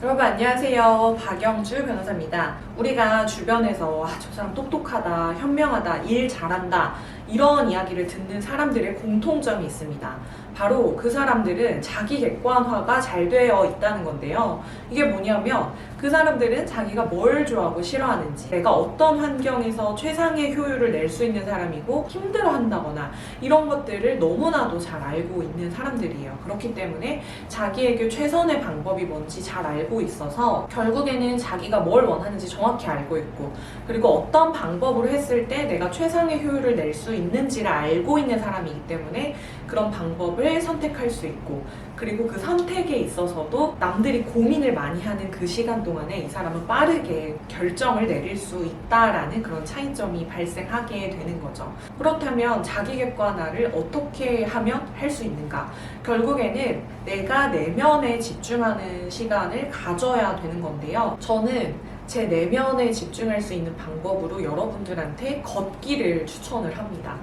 여러분 안녕하세요. 박영주 변호사입니다. 우리가 주변에서 저 사람 똑똑하다, 현명하다, 일 잘한다 이런 이야기를 듣는 사람들의 공통점이 있습니다. 바로 그 사람들은 자기 객관화가 잘 되어 있다는 건데요. 이게 뭐냐면 그 사람들은 자기가 뭘 좋아하고 싫어하는지, 내가 어떤 환경에서 최상의 효율을 낼 수 있는 사람이고 힘들어한다거나 이런 것들을 너무나도 잘 알고 있는 사람들이에요. 그렇기 때문에 자기에게 최선의 방법이 뭔지 잘 알고 있어서 결국에는 자기가 뭘 원하는지 정확히 알고 있고, 그리고 어떤 방법으로 했을 때 내가 최상의 효율을 낼 수 있는지를 알고 있는 사람이기 때문에 그런 방법을 선택할 수 있고, 그리고 그 선택에 있어서도 남들이 고민을 많이 하는 그 시간 동안에 이 사람은 빠르게 결정을 내릴 수 있다라는 그런 차이점이 발생하게 되는 거죠. 그렇다면 자기 객관화를 어떻게 하면 할 수 있는가? 결국에는 내가 내면에 집중하는 시간을 가져야 되는 건데요. 저는 제 내면에 집중할 수 있는 방법으로 여러분들한테 걷기를 추천을 합니다.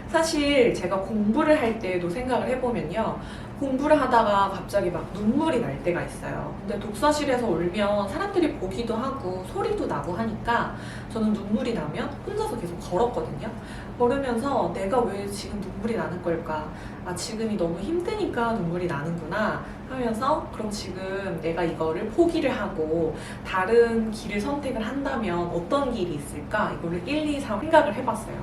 사실 제가 공부를 할 때도 생각을 해보면요. 공부를 하다가 갑자기 막 눈물이 날 때가 있어요. 근데 독서실에서 울면 사람들이 보기도 하고 소리도 나고 하니까 저는 눈물이 나면 혼자서 계속 걸었거든요. 걸으면서 내가 왜 지금 눈물이 나는 걸까? 아, 지금이 너무 힘드니까 눈물이 나는구나 하면서, 그럼 지금 내가 이거를 포기를 하고 다른 길을 선택을 한다면 어떤 길이 있을까? 이거를 1, 2, 3 생각을 해봤어요.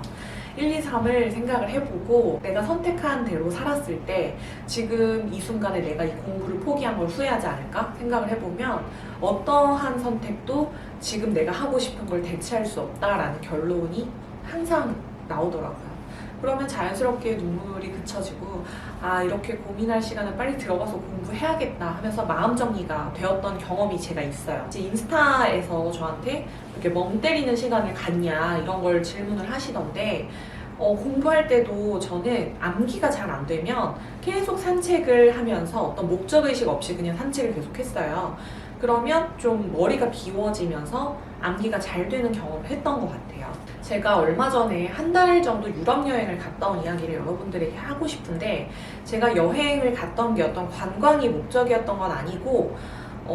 1, 2, 3을 생각을 해보고 내가 선택한 대로 살았을 때 지금 이 순간에 내가 이 공부를 포기한 걸 후회하지 않을까 생각을 해보면 어떠한 선택도 지금 내가 하고 싶은 걸 대체할 수 없다라는 결론이 항상 나오더라고요. 그러면 자연스럽게 눈물이 그쳐지고, 아, 이렇게 고민할 시간은 빨리 들어가서 공부해야겠다 하면서 마음 정리가 되었던 경험이 제가 있어요. 이제 인스타에서 저한테 이렇게 멍 때리는 시간을 갖냐 이런 걸 질문을 하시던데, 공부할 때도 저는 암기가 잘 안 되면 계속 산책을 하면서 어떤 목적의식 없이 그냥 산책을 계속 했어요. 그러면 좀 머리가 비워지면서 암기가 잘 되는 경험을 했던 것 같아요. 제가 얼마 전에 한 달 정도 유럽 여행을 갔다 온 이야기를 여러분들에게 하고 싶은데, 제가 여행을 갔던 게 어떤 관광이 목적이었던 건 아니고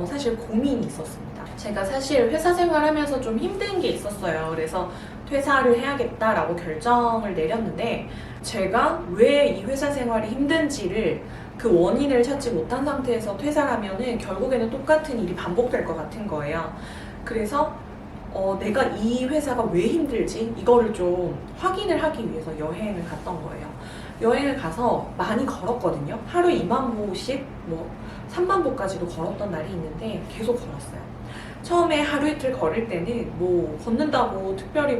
사실 고민이 있었습니다. 제가 사실 회사 생활하면서 좀 힘든 게 있었어요. 그래서 퇴사를 해야겠다라고 결정을 내렸는데, 제가 왜 이 회사 생활이 힘든지를 그 원인을 찾지 못한 상태에서 퇴사를 하면은 결국에는 똑같은 일이 반복될 것 같은 거예요. 그래서 내가 이 회사가 왜 힘들지? 이거를 좀 확인을 하기 위해서 여행을 갔던 거예요. 여행을 가서 많이 걸었거든요. 하루에 2만 보씩, 3만 보까지도 걸었던 날이 있는데 계속 걸었어요. 처음에 하루 이틀 걸을 때는 걷는다고 특별히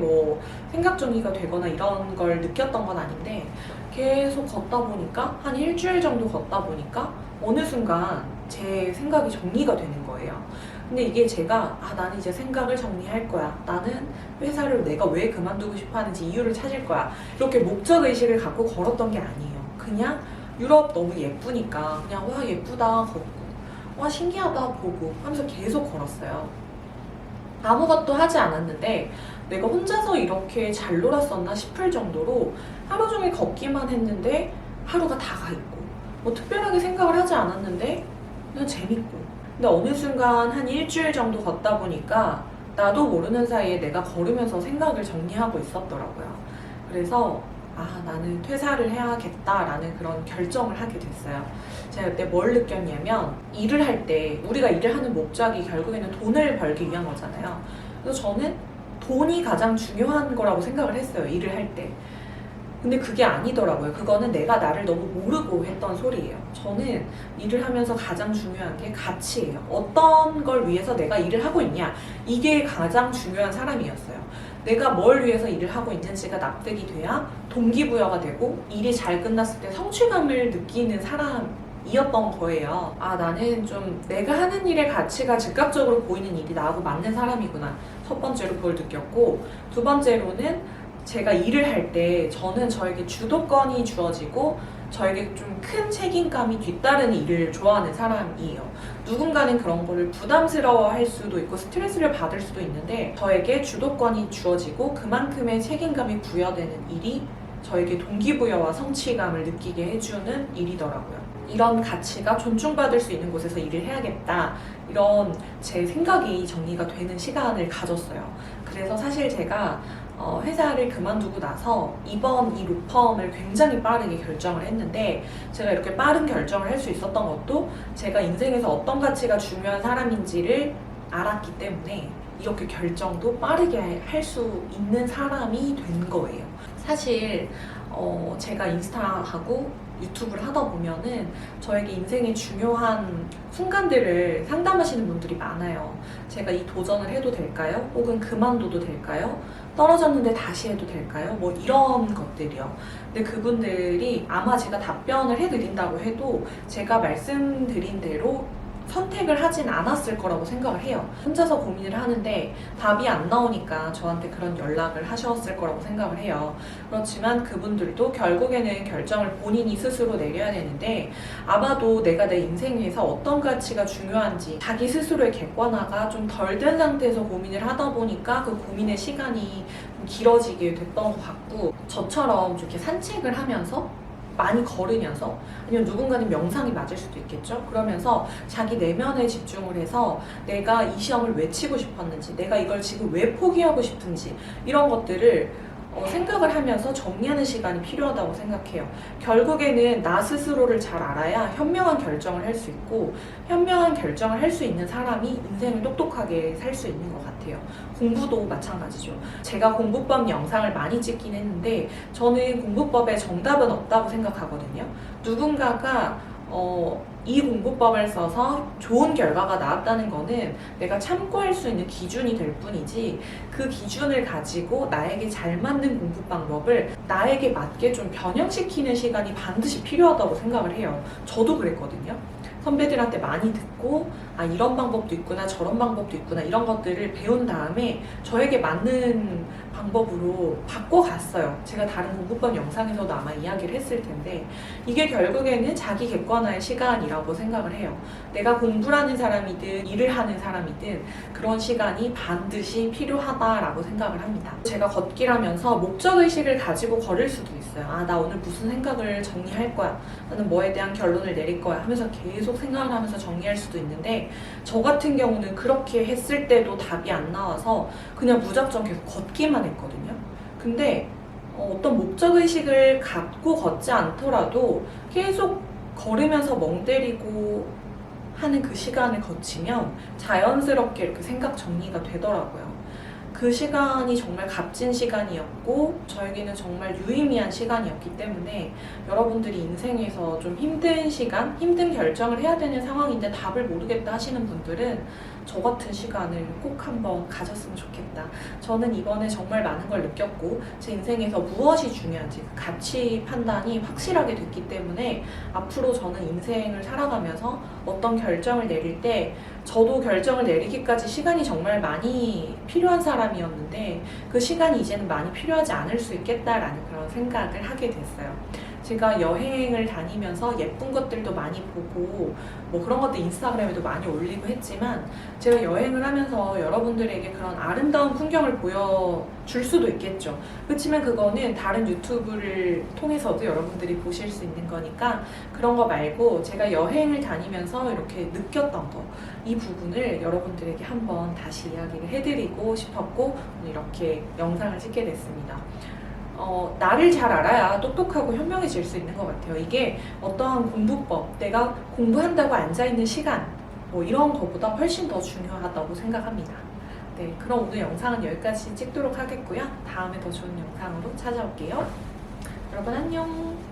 생각 정리가 되거나 이런 걸 느꼈던 건 아닌데, 계속 걷다 보니까 한 일주일 정도 걷다 보니까 어느 순간 제 생각이 정리가 되는 거예요. 근데 이게 제가 나는 이제 생각을 정리할 거야, 나는 회사를 내가 왜 그만두고 싶어 하는지 이유를 찾을 거야, 이렇게 목적의식을 갖고 걸었던 게 아니에요. 그냥 유럽 너무 예쁘니까 그냥 와 예쁘다 걷고, 와 신기하다 보고 하면서 계속 걸었어요. 아무것도 하지 않았는데 내가 혼자서 이렇게 잘 놀았었나 싶을 정도로 하루 종일 걷기만 했는데 하루가 다 가 있고, 특별하게 생각을 하지 않았는데 그냥 재밌고. 근데 어느 순간 한 일주일 정도 걷다 보니까 나도 모르는 사이에 내가 걸으면서 생각을 정리하고 있었더라고요. 그래서 나는 퇴사를 해야겠다라는 그런 결정을 하게 됐어요. 제가 그때 뭘 느꼈냐면, 일을 할 때 우리가 일을 하는 목적이 결국에는 돈을 벌기 위한 거잖아요. 그래서 저는 돈이 가장 중요한 거라고 생각을 했어요, 일을 할 때. 근데 그게 아니더라고요. 그거는 내가 나를 너무 모르고 했던 소리예요. 저는 일을 하면서 가장 중요한 게 가치예요. 어떤 걸 위해서 내가 일을 하고 있냐, 이게 가장 중요한 사람이었어요. 내가 뭘 위해서 일을 하고 있는지가 납득이 돼야 동기부여가 되고 일이 잘 끝났을 때 성취감을 느끼는 사람이었던 거예요. 나는 좀 내가 하는 일의 가치가 즉각적으로 보이는 일이 나하고 맞는 사람이구나. 첫 번째로 그걸 느꼈고, 두 번째로는 제가 일을 할 때 저는 저에게 주도권이 주어지고 저에게 좀 큰 책임감이 뒤따르는 일을 좋아하는 사람이에요. 누군가는 그런 거를 부담스러워할 수도 있고 스트레스를 받을 수도 있는데, 저에게 주도권이 주어지고 그만큼의 책임감이 부여되는 일이 저에게 동기부여와 성취감을 느끼게 해주는 일이더라고요. 이런 가치가 존중받을 수 있는 곳에서 일을 해야겠다. 이런 제 생각이 정리가 되는 시간을 가졌어요. 그래서 사실 제가 회사를 그만두고 나서 이번 이 로펌을 굉장히 빠르게 결정을 했는데, 제가 이렇게 빠른 결정을 할 수 있었던 것도 제가 인생에서 어떤 가치가 중요한 사람인지를 알았기 때문에 이렇게 결정도 빠르게 할 수 있는 사람이 된 거예요. 사실 제가 인스타하고 유튜브를 하다 보면은 저에게 인생의 중요한 순간들을 상담하시는 분들이 많아요. 제가 이 도전을 해도 될까요? 혹은 그만둬도 될까요? 떨어졌는데 다시 해도 될까요? 뭐 이런 것들이요. 근데 그분들이 아마 제가 답변을 해드린다고 해도 제가 말씀드린 대로 선택을 하진 않았을 거라고 생각을 해요. 혼자서 고민을 하는데 답이 안 나오니까 저한테 그런 연락을 하셨을 거라고 생각을 해요. 그렇지만 그분들도 결국에는 결정을 본인이 스스로 내려야 되는데, 아마도 내가 내 인생에서 어떤 가치가 중요한지 자기 스스로의 객관화가 좀 덜 된 상태에서 고민을 하다 보니까 그 고민의 시간이 좀 길어지게 됐던 것 같고, 저처럼 이렇게 산책을 하면서 많이 걸으면서, 아니면 누군가는 명상이 맞을 수도 있겠죠. 그러면서 자기 내면에 집중을 해서 내가 이 시험을 왜 치고 싶었는지, 내가 이걸 지금 왜 포기하고 싶은지, 이런 것들을 생각을 하면서 정리하는 시간이 필요하다고 생각해요. 결국에는 나 스스로를 잘 알아야 현명한 결정을 할 수 있고, 현명한 결정을 할 수 있는 사람이 인생을 똑똑하게 살 수 있는 것 같아요. 공부도 마찬가지죠. 제가 공부법 영상을 많이 찍긴 했는데 저는 공부법에 정답은 없다고 생각하거든요. 누군가가 이 공부법을 써서 좋은 결과가 나왔다는 거는 내가 참고할 수 있는 기준이 될 뿐이지, 그 기준을 가지고 나에게 잘 맞는 공부 방법을 나에게 맞게 좀 변형시키는 시간이 반드시 필요하다고 생각을 해요. 저도 그랬거든요. 선배들한테 많이 듣고, 아, 이런 방법도 있구나, 저런 방법도 있구나, 이런 것들을 배운 다음에 저에게 맞는 방법으로 바꿔갔어요. 제가 다른 공부법 영상에서도 아마 이야기를 했을 텐데, 이게 결국에는 자기 객관화의 시간이라고 생각을 해요. 내가 공부를 하는 사람이든 일을 하는 사람이든 그런 시간이 반드시 필요하다라고 생각을 합니다. 제가 걷기를 하면서 목적의식을 가지고 걸을 수도 있어요. 아, 나 오늘 무슨 생각을 정리할 거야, 나는 뭐에 대한 결론을 내릴 거야 하면서 계속 생각을 하면서 정리할 수도 있는데, 저 같은 경우는 그렇게 했을 때도 답이 안 나와서 그냥 무작정 계속 걷기만 했거든요. 근데 어떤 목적의식을 갖고 걷지 않더라도 계속 걸으면서 멍 때리고 하는 그 시간을 거치면 자연스럽게 이렇게 생각 정리가 되더라고요. 그 시간이 정말 값진 시간이었고 저에게는 정말 유의미한 시간이었기 때문에, 여러분들이 인생에서 좀 힘든 시간, 힘든 결정을 해야 되는 상황인데 답을 모르겠다 하시는 분들은 저 같은 시간을 꼭 한번 가졌으면 좋겠다. 저는 이번에 정말 많은 걸 느꼈고 제 인생에서 무엇이 중요한지 그 가치 판단이 확실하게 됐기 때문에, 앞으로 저는 인생을 살아가면서 어떤 결정을 내릴 때 저도 결정을 내리기까지 시간이 정말 많이 필요한 사람이었는데, 그 시간이 이제는 많이 필요하지 않을 수 있겠다라는 그런 생각을 하게 됐어요. 제가 여행을 다니면서 예쁜 것들도 많이 보고 뭐 그런 것도 인스타그램에도 많이 올리고 했지만, 제가 여행을 하면서 여러분들에게 그런 아름다운 풍경을 보여줄 수도 있겠죠. 그렇지만 그거는 다른 유튜브를 통해서도 여러분들이 보실 수 있는 거니까, 그런 거 말고 제가 여행을 다니면서 이렇게 느꼈던 거, 이 부분을 여러분들에게 한번 다시 이야기를 해드리고 싶었고 오늘 이렇게 영상을 찍게 됐습니다. 나를 잘 알아야 똑똑하고 현명해질 수 있는 것 같아요. 이게 어떠한 공부법, 내가 공부한다고 앉아있는 시간, 뭐 이런 것보다 훨씬 더 중요하다고 생각합니다. 네, 그럼 오늘 영상은 여기까지 찍도록 하겠고요. 다음에 더 좋은 영상으로 찾아올게요. 여러분 안녕.